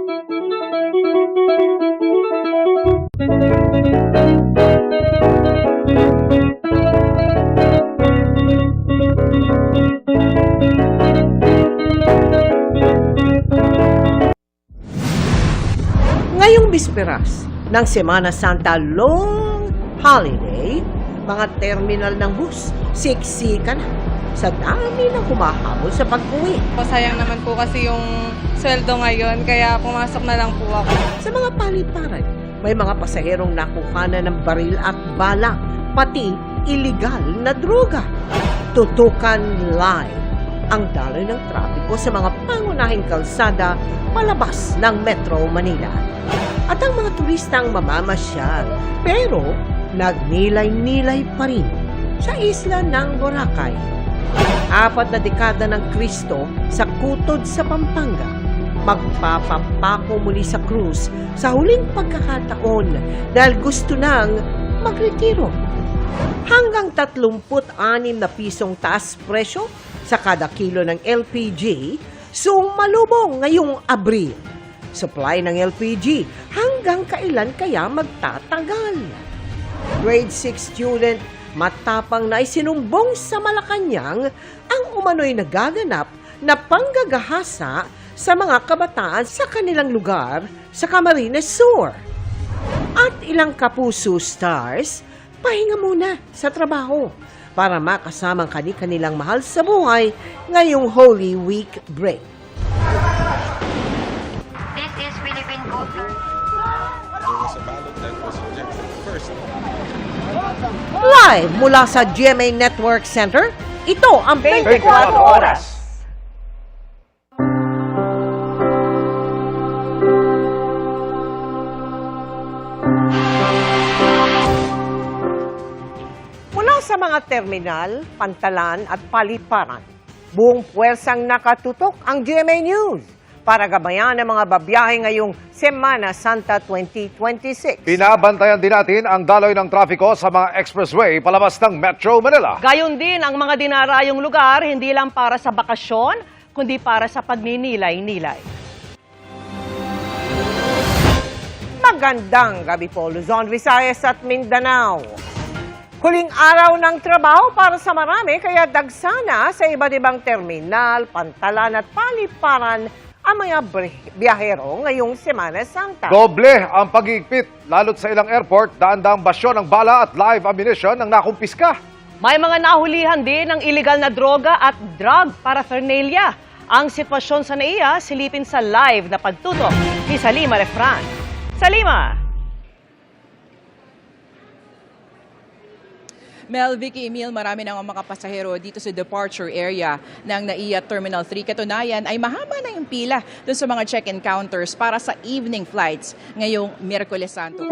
Ngayong bisperas ng Semana Santa long holiday, mga terminal ng bus siksikan sa dami ng humahabol sa pag-uwi. Sayang naman po kasi yung sweldo ngayon, kaya pumasok na lang po ako. Sa mga paliparan, may mga pasaherong nakuhanan ng baril at bala, pati iligal na droga. Tutukan live ang daloy ng trapiko sa mga pangunahing kalsada palabas ng Metro Manila. At ang mga turistang mamamasyal, pero nagnilay-nilay pa rin sa isla ng Boracay. 4 na dekada ng Kristo sa Kutod sa Pampanga. Magpapampako muli sa krus sa huling pagkakataon dahil gusto nang magretiro. Hanggang 36 na pisong taas presyo sa kada kilo ng LPG, sumalubong ngayong Abril. Supply ng LPG, hanggang kailan kaya magtatagal? Grade 6 student matapang na isinumbong sa Malacanang ang umano'y nagaganap na panggagahasa sa mga kabataan sa kanilang lugar sa Camarines Sur. At ilang kapuso stars, pahinga muna sa trabaho para makasamang kanilang mahal sa buhay ngayong Holy Week break. This is Philippine Culture. Live mula sa GMA Network Center, ito ang 24 Oras. Mula sa mga terminal, pantalan at paliparan, buong puwersang nakatutok ang GMA News para gabayan ang mga babiyahe ngayong Semana Santa 2026. Binabantayan din natin ang daloy ng trapiko sa mga expressway palabas ng Metro Manila. Gayon din ang mga dinarayong lugar, hindi lang para sa bakasyon, kundi para sa pagninilay-nilay. Magandang gabi po, Luzon, Visayas at Mindanao. Huling araw ng trabaho para sa marami, kaya dagsana sa iba't ibang terminal, pantalan at paliparan ang mga biyahero ngayong Semana Santa. Doble ang pag-iigpit, lalo't sa ilang airport, daan-daang basyo ng bala at live ammunition ang nakumpiska. May mga nahulihan din ng illegal na droga at drug paraphernalia. Ang sitwasyon sa NAIA, silipin sa live na pagtutok ni Salima Refran. Salima! Mel, Vicky, Emil, marami ng mga pasahero dito sa departure area ng NAIA Terminal 3. Katunayan ay mahaba na yung pila dun sa mga check-in counters para sa evening flights ngayong Miyerkules Santo.